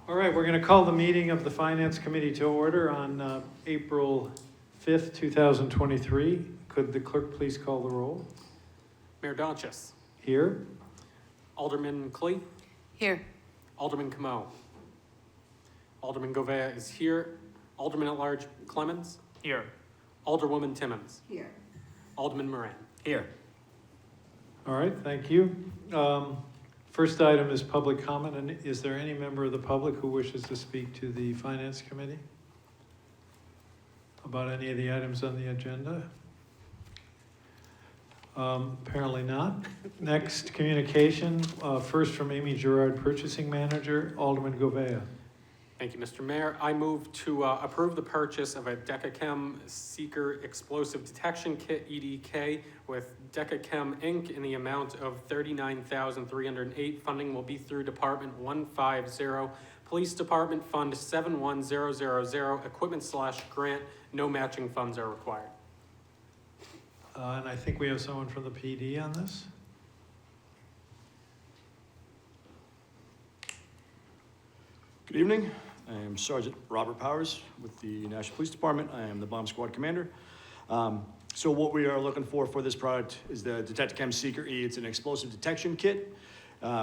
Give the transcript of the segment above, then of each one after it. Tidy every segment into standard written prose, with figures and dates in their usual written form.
All right, we're going to call the meeting of the Finance Committee to order on April 5th, 2023. Could the clerk please call the roll? Mayor Donchis. Here. Alderman Clee. Here. Alderman Camo. Alderman Govea is here. Alderman at Large Clemens. Here. Alderwoman Timmons. Here. Alderman Moran. Here. All right, thank you. First item is public comment. And is there any member of the public who wishes to speak to the Finance Committee about any of the items on the agenda? Apparently not. Next, communication. First from Amy Gerard, Purchasing Manager. Alderman Govea. Thank you, Mr. Mayor. I move to approve the purchase of a Decachem Seeker Explosive Detection Kit, EDK, with Decachem Inc. in the amount of $39,308. Funding will be through Department 150, Police Department Fund 71000, equipment/grant. No matching funds are required. And I think we have someone from the PD on this. Good evening. I am Sergeant Robert Powers with the National Police Department. I am the bomb squad commander. So what we are looking for this product is the Decachem Seeker E. It's an explosive detection kit,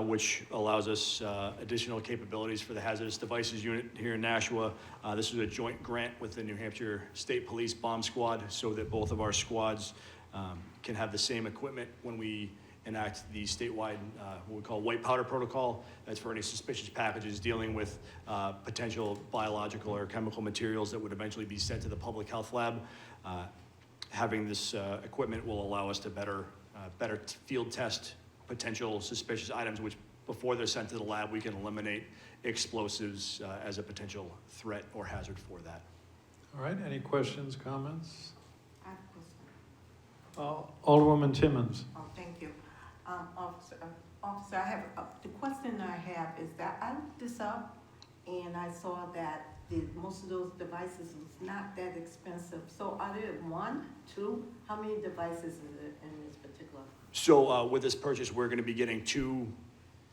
which allows us additional capabilities for the hazardous devices unit here in Nashua. This is a joint grant with the New Hampshire State Police Bomb Squad, so that both of our squads can have the same equipment when we enact the statewide, what we call white powder protocol. That's for any suspicious packages dealing with potential biological or chemical materials that would eventually be sent to the public health lab. Having this equipment will allow us to better field test potential suspicious items, which before they're sent to the lab, we can eliminate explosives as a potential threat or hazard for that. All right, any questions, comments? I have a question. Alderwoman Timmons. Oh, thank you. Officer, I have, the question I have is that I looked this up and I saw that most of those devices was not that expensive. So are there one, two? How many devices is it in this particular? So with this purchase, we're going to be getting two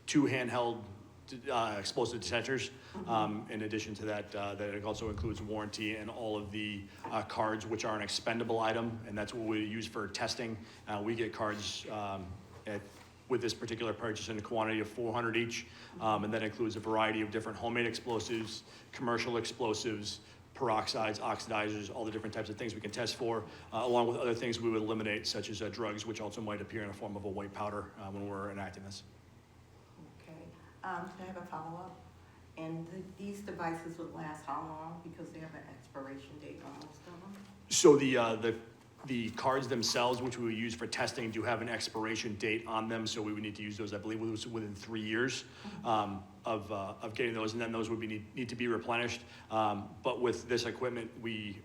handheld explosive detectors. In addition to that, that it also includes warranty and all of the cards, which are an expendable item, and that's what we use for testing. We get cards with this particular purchase in a quantity of 400 each, and that includes a variety of different homemade explosives, commercial explosives, peroxides, oxidizers, all the different types of things we can test for, along with other things we would eliminate, such as drugs, which also might appear in the form of a white powder when we're enacting this. Okay. Can I have a follow-up? And these devices would last how long? Because they have an expiration date on most of them? So the cards themselves, which we would use for testing, do have an expiration date on them. So we would need to use those, I believe, within 3 years of getting those, and then those would need to be replenished. But with this equipment, we,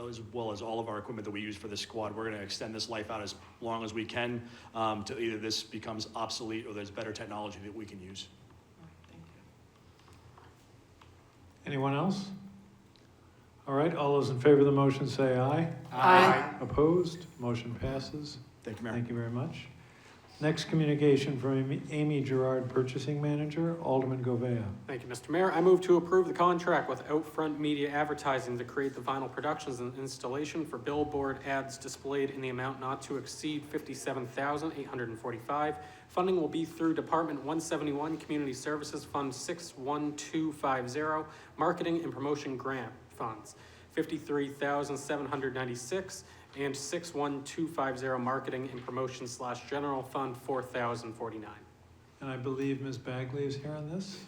as well as all of our equipment that we use for the squad, we're going to extend this life out as long as we can till either this becomes obsolete or there's better technology that we can use. Thank you. Anyone else? All right, all those in favor of the motion say aye. Aye. Opposed? Motion passes. Thank you, Mayor. Thank you very much. Next communication from Amy Gerard, Purchasing Manager. Alderman Govea. Thank you, Mr. Mayor. I move to approve the contract with Outfront Media Advertising to create the vinyl productions and installation for billboard ads displayed in the amount not to exceed $57,845. Funding will be through Department 171, Community Services Fund 61250, Marketing and Promotion Grant Funds, $53,796, and 61250, Marketing and Promotion / General Fund 4,049. And I believe Ms. Bagley is here on this.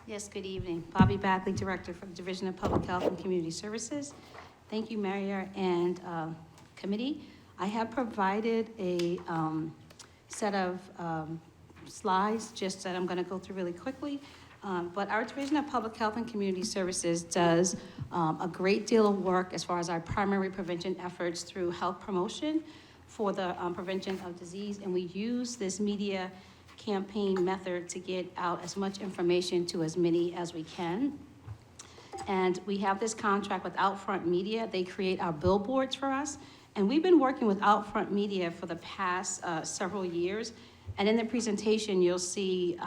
Yes, good evening. Bobby Bagley, Director for the Division of Public Health and Community Services. Thank you, Mayor and committee. I have provided a set of slides just that I'm going to go through really quickly. But our Division of Public Health and Community Services does a great deal of work as far as our primary prevention efforts through health promotion for the prevention of disease. And we use this media campaign method to get out as much information to as many as we can. And we have this contract with Outfront Media. They create our billboards for us. And we've been working with Outfront Media for the past several years. And in the presentation, you'll see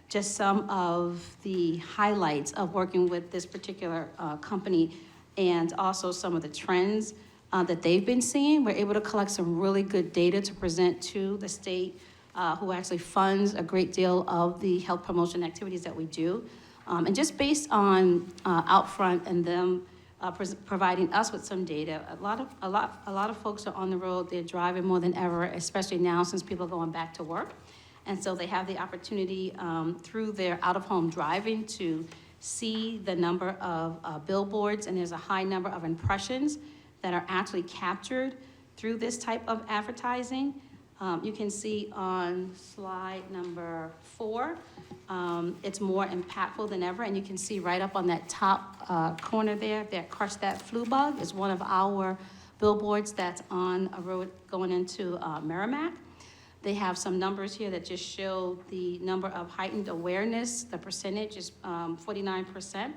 just some of the highlights of working with this particular company and also some of the trends that they've been seeing. We're able to collect some really good data to present to the state, who actually funds a great deal of the health promotion activities that we do. And just based on Outfront and them providing us with some data, a lot of folks are on the road. They're driving more than ever, especially now since people are going back to work. And so they have the opportunity through their out-of-home driving to see the number of billboards, and there's a high number of impressions that are actually captured through this type of advertising. You can see on slide number 4, it's more impactful than ever, and you can see right up on that top corner there, that Crush That Flu Bug is one of our billboards that's on a road going into Merrimack. They have some numbers here that just show the number of heightened awareness. The percentage is 49%.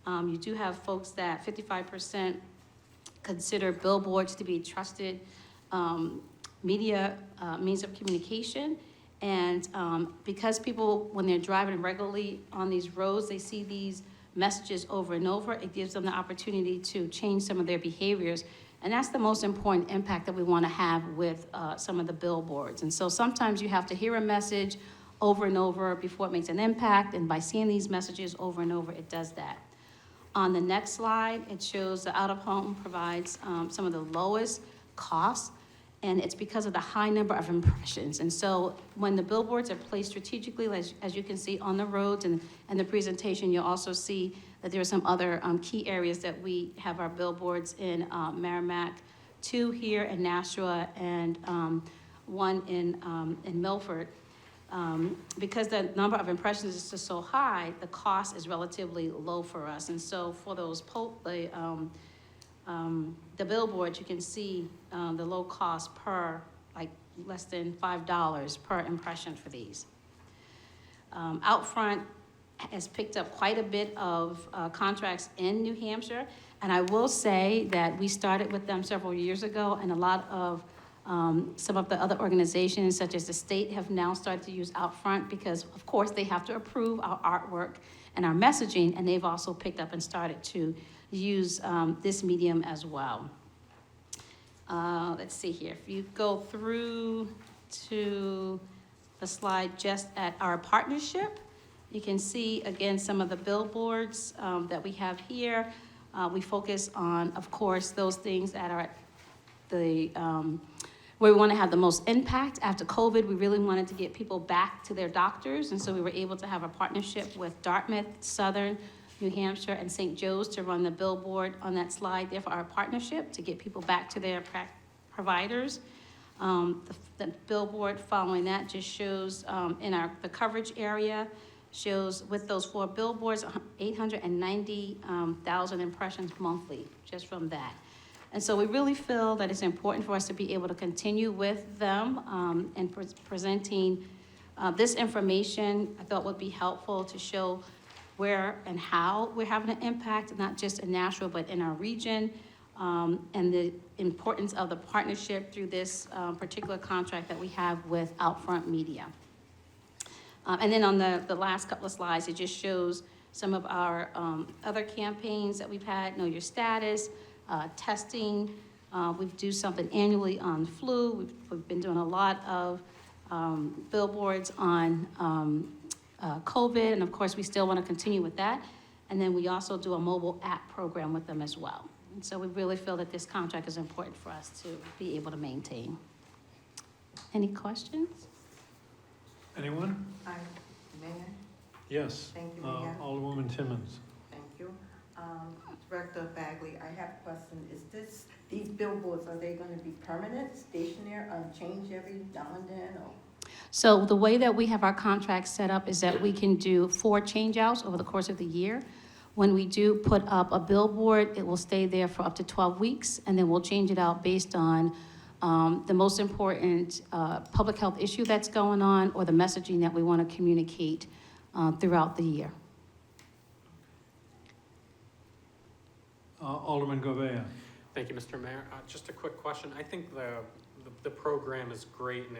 You do have folks that 55% consider billboards to be trusted media means of communication. And because people, when they're driving regularly on these roads, they see these messages over and over, it gives them the opportunity to change some of their behaviors. And that's the most important impact that we want to have with some of the billboards. And so sometimes you have to hear a message over and over before it makes an impact, and by seeing these messages over and over, it does that. On the next slide, it shows the out-of-home provides some of the lowest costs, and it's because of the high number of impressions. And so when the billboards are placed strategically, as you can see on the roads and the presentation, you'll also see that there are some other key areas that we have our billboards in Merrimack, 2 here in Nashua, and 1 in Milford. Because the number of impressions is just so high, the cost is relatively low for us. And so for those the billboards, you can see the low cost per, like, less than $5 per impression for these. Outfront has picked up quite a bit of contracts in New Hampshire, and I will say that we started with them several years ago, and a lot of some of the other organizations, such as the state, have now started to use Outfront because, of course, they have to approve our artwork and our messaging, and they've also picked up and started to use this medium as well. Let's see here. If you go through to the slide just at our partnership, you can see, again, some of the billboards that we have here. We focus on, of course, those things that are the where we want to have the most impact. After COVID, we really wanted to get people back to their doctors, and so we were able to have a partnership with Dartmouth, Southern New Hampshire, and St. Joe's to run the billboard on that slide there for our partnership to get people back to their providers. The billboard following that just shows in the coverage area, shows with those 4 billboards, 890,000 impressions monthly just from that. And so we really feel that it's important for us to be able to continue with them and presenting this information. I thought would be helpful to show where and how we're having an impact, not just in Nashua, but in our region, and the importance of the partnership through this particular contract that we have with Outfront Media. And then on the last couple of slides, it just shows some of our other campaigns that we've had, Know Your Status, testing. We do something annually on flu. We've been doing a lot of billboards on COVID, and of course, we still want to continue with that. And then we also do a mobile app program with them as well. And so we really feel that this contract is important for us to be able to maintain. Any questions? Anyone? Hi, Mayor. Yes. Thank you, Mayor. Alderwoman Timmons. Thank you. Director Bagley, I have a question. Is these billboards, are they going to be permanent, stationary, change every now and then, or? So the way that we have our contract set up is that we can do 4 changeouts over the course of the year. When we do put up a billboard, it will stay there for up to 12 weeks, and then we'll change it out based on the most important public health issue that's going on or the messaging that we want to communicate throughout the year. Alderman Govea. Thank you, Mr. Mayor. Just a quick question. I think the program is great, and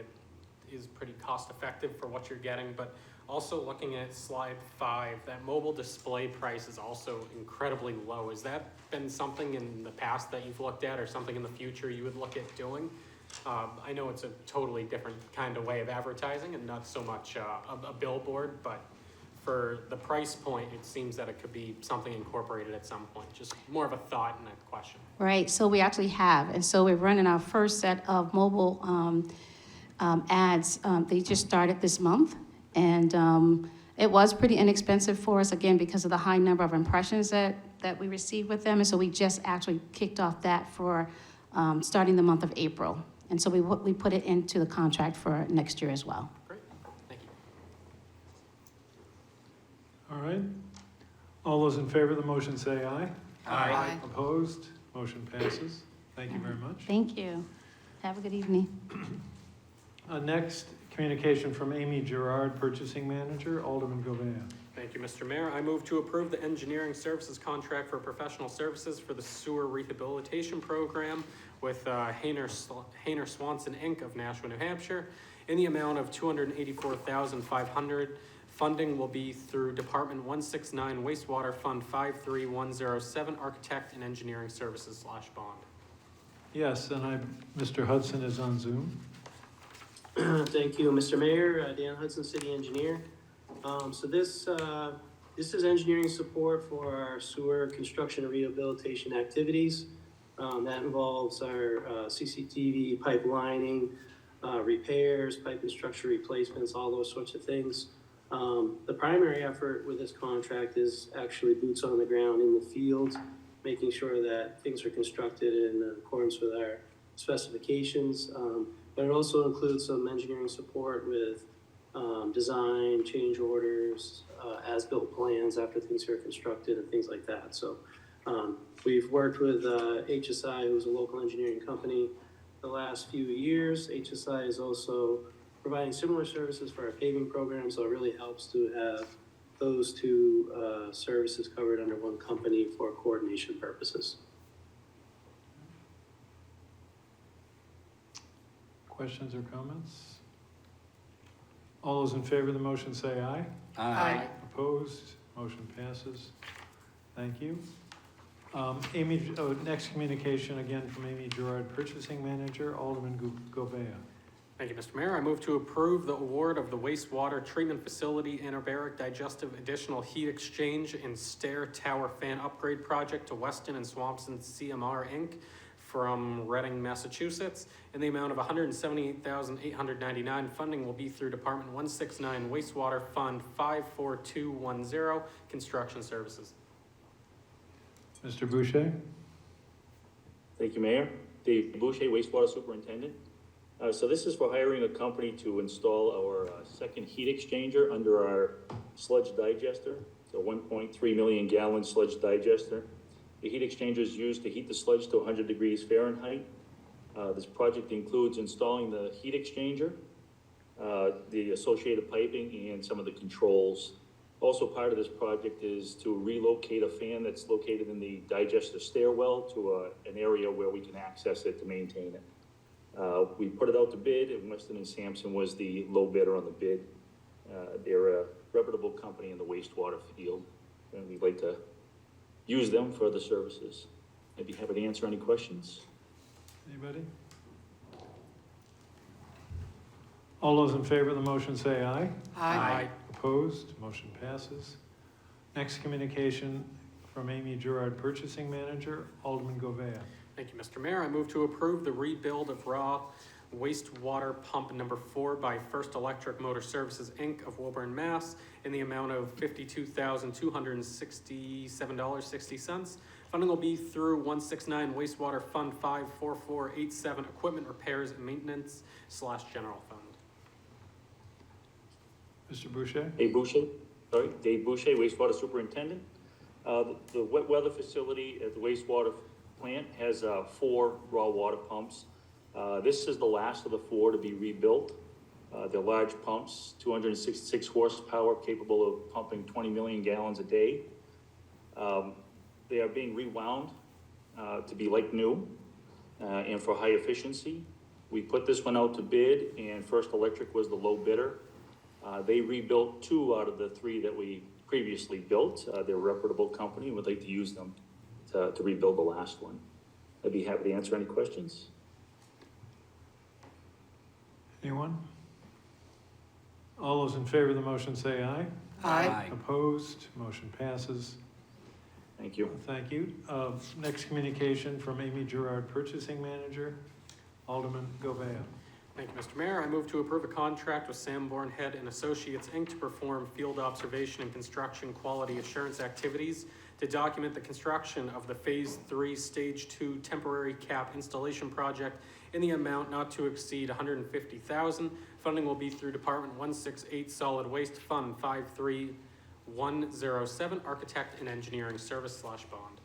is pretty cost effective for what you're getting, but also looking at slide 5, that mobile display price is also incredibly low. Has that been something in the past that you've looked at, or something in the future you would look at doing? I know it's a totally different kind of way of advertising and not so much a billboard, but for the price point, it seems that it could be something incorporated at some point. Just more of a thought and a question. Right, so we actually have, and so we're running our first set of mobile ads. They just started this month, and it was pretty inexpensive for us, again, because of the high number of impressions that we received with them, and so we just actually kicked off that for starting the month of April. And so we put it into the contract for next year as well. Great, thank you. All right. All those in favor of the motion say aye. Aye. Opposed? Motion passes. Thank you very much. Thank you. Have a good evening. Next, communication from Amy Gerard, Purchasing Manager, Alderman Govea. Thank you, Mr. Mayor. I move to approve the engineering services contract for professional services for the sewer rehabilitation program with Hayner Swanson, Inc. of Nashua, New Hampshire, in the amount of $284,500. Funding will be through Department 169 Wastewater Fund 53107, Architect and Engineering Services / bond. Yes, and Mr. Hudson is on Zoom. Thank you, Mr. Mayor. Dan Hudson, City Engineer. So this is engineering support for our sewer construction and rehabilitation activities. That involves our CCTV, pipe lining, repairs, pipe and structure replacements, all those sorts of things. The primary effort with this contract is actually boots on the ground in the field, making sure that things are constructed in accordance with our specifications. But it also includes some engineering support with design, change orders, as-built plans after things are constructed and things like that. So we've worked with HSI, who's a local engineering company, the last few years. HSI is also providing similar services for our paving program, so it really helps to have those two services covered under one company for coordination purposes. Questions or comments? All those in favor of the motion say aye. Aye. Opposed? Motion passes. Thank you. Next communication again from Amy Gerard, Purchasing Manager, Alderman Govea. Thank you, Mr. Mayor. I move to approve the award of the wastewater treatment facility anaerobic digestive additional heat exchange and stair tower fan upgrade project to Weston and Swampson CMR Inc. from Reading, Massachusetts, in the amount of $178,899. Funding will be through Department 169 Wastewater Fund 54210, Construction Services. Mr. Boucher? Thank you, Mayor. Dave Boucher, wastewater superintendent. So this is for hiring a company to install our second heat exchanger under our sludge digester. It's a 1.3 million gallon sludge digester. The heat exchanger is used to heat the sludge to 100 degrees Fahrenheit. This project includes installing the heat exchanger, the associated piping, and some of the controls. Also part of this project is to relocate a fan that's located in the digester stairwell to an area where we can access it to maintain it. We put it out to bid, and Weston and Sampson was the low bidder on the bid. They're a reputable company in the wastewater field, and we'd like to use them for the services. I'd be happy to answer any questions. Anybody? All those in favor of the motion say aye. Aye. Opposed? Motion passes. Next communication from Amy Gerard, Purchasing Manager, Alderman Govea. Thank you, Mr. Mayor. I move to approve the rebuild of raw wastewater pump number 4 by First Electric Motor Services, Inc. of Woburn, Mass. in the amount of $52,267.60. Funding will be through 169 Wastewater Fund 54487, Equipment Repairs and Maintenance / General Fund. Mr. Boucher? Dave Boucher, wastewater superintendent. The wet weather facility at the wastewater plant has 4 raw water pumps. This is the last of the 4 to be rebuilt. They're large pumps, 266 horsepower, capable of pumping 20 million gallons a day. They are being rewound to be like new and for high efficiency. We put this one out to bid, and First Electric was the low bidder. They rebuilt 2 out of the 3 that we previously built. They're a reputable company, and would like to use them to rebuild the last one. I'd be happy to answer any questions. Anyone? All those in favor of the motion say aye. Aye. Opposed? Motion passes. Thank you. Thank you. Next communication from Amy Gerard, Purchasing Manager. Alderman Govea. Thank you, Mr. Mayor. I move to approve a contract with Sanborn Head and Associates, Inc. to perform field observation and construction quality assurance activities to document the construction of the Phase 3, Stage 2 temporary cap installation project in the amount not to exceed $150,000. Funding will be through Department 168 Solid Waste Fund 53107, Architect and Engineering Service / bond.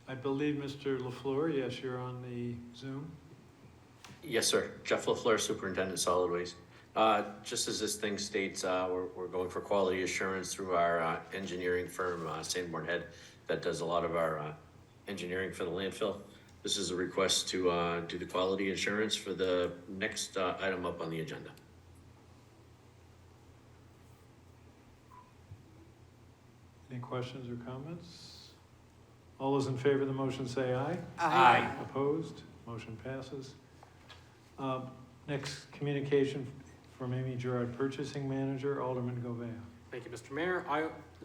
I believe Mr. LaFleur, yes, you're on the Zoom. Yes, sir. Jeff LaFleur, Superintendent Solid Waste. Just as this thing states, we're going for quality assurance through our engineering firm, Sanborn Head, that does a lot of our engineering for the landfill. This is a request to do the quality assurance for the next item up on the agenda. Any questions or comments? All those in favor of the motion say aye. Aye. Opposed? Motion passes. Next communication from Amy Gerard, Purchasing Manager, Alderman Govea. Thank you, Mr. Mayor.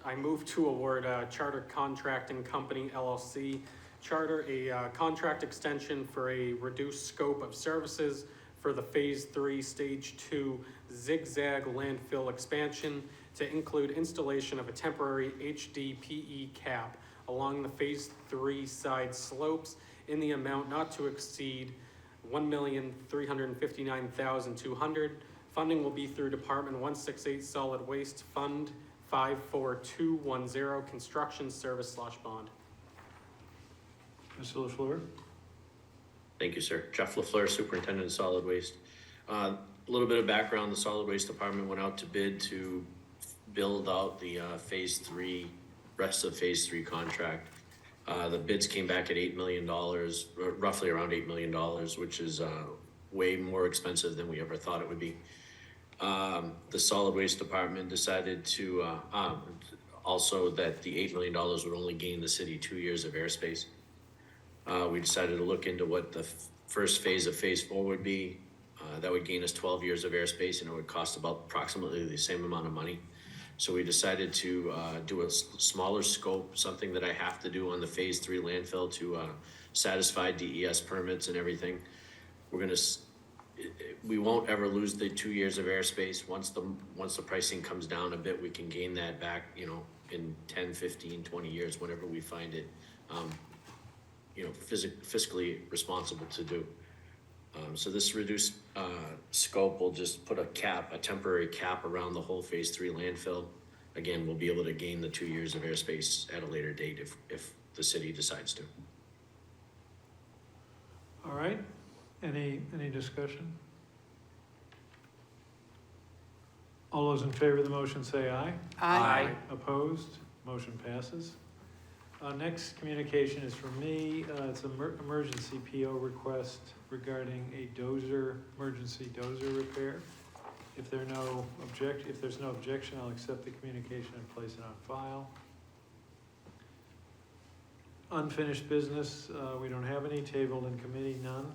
I move to award Charter Contracting Company LLC Charter a contract extension for a reduced scope of services for the Phase 3, Stage 2 zigzag landfill expansion to include installation of a temporary HDPE cap along the Phase 3 side slopes in the amount not to exceed $1,359,200. Funding will be through Department 168 Solid Waste Fund 54210, Construction Service / bond. Mr. LaFleur? Thank you, sir. Jeff LaFleur, Superintendent of Solid Waste. A little bit of background, the Solid Waste Department went out to bid to build out the rest of Phase 3 contract. The bids came back at $8 million, roughly around $8 million, which is way more expensive than we ever thought it would be. The Solid Waste Department decided to, also that the $8 million would only gain the city 2 years of airspace. We decided to look into what the first phase of Phase 4 would be. That would gain us 12 years of airspace, and it would cost about approximately the same amount of money. So we decided to do a smaller scope, something that I have to do on the Phase 3 landfill to satisfy DES permits and everything. We won't ever lose the 2 years of airspace. Once the pricing comes down a bit, we can gain that back, in 10, 15, 20 years, whenever we find it, fiscally responsible to do. So this reduced scope will just put a temporary cap around the whole Phase 3 landfill. Again, we'll be able to gain the 2 years of airspace at a later date if the city decides to. All right. Any discussion? All those in favor of the motion say aye. Aye. Opposed? Motion passes. Next communication is from me. It's an emergency PO request regarding a emergency dozer repair. If there's no objection, I'll accept the communication and place it on file. Unfinished business, we don't have any. Tabled in committee, none.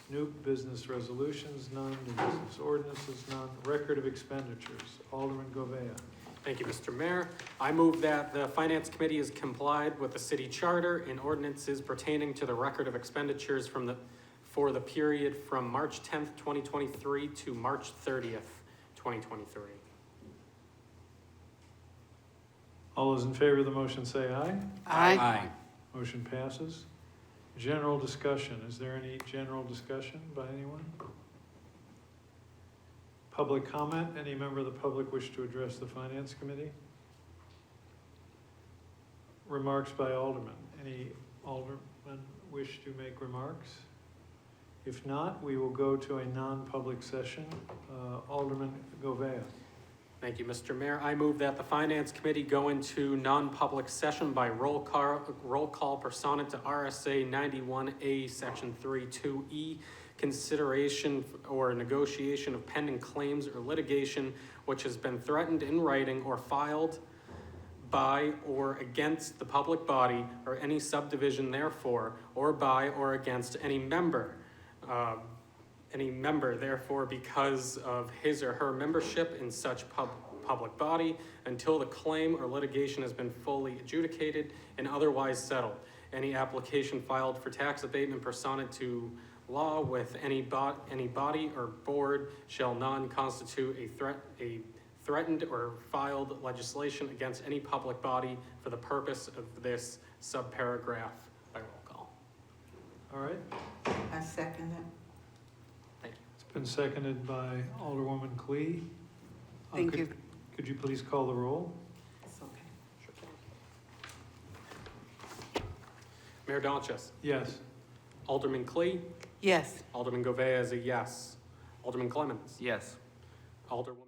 New business resolutions, none. New business ordinances, none. Record of expenditures, Alderman Govea. Thank you, Mr. Mayor. I move that the Finance Committee has complied with the city charter and ordinances pertaining to the record of expenditures for the period from March 10th, 2023 to March 30th, 2023. All those in favor of the motion say aye. Aye. Motion passes. General discussion. Is there any general discussion by anyone? Public comment. Any member of the public wish to address the Finance Committee? Remarks by aldermen. Any alderman wish to make remarks? If not, we will go to a non-public session. Alderman Govea. Thank you, Mr. Mayor. I move that the Finance Committee go into non-public session by roll call pursuant to RSA 91A, Section 32E, consideration or negotiation of pending claims or litigation which has been threatened in writing or filed by or against the public body or any subdivision therefore, or by or against any member therefore because of his or her membership in such public body until the claim or litigation has been fully adjudicated and otherwise settled. Any application filed for tax abatement pursuant to law with any body or board shall non-constitute a threatened or filed legislation against any public body for the purpose of this subparagraph by roll call. All right, I second it. Thank you. it's been seconded by Alderwoman Clee. Thank you. Could you please call the roll? It's okay. Mayor Donches, Yes. Alderman Clee, Yes. Alderman Govea is a yes. Alderman Clemmons, Yes. Alderwoman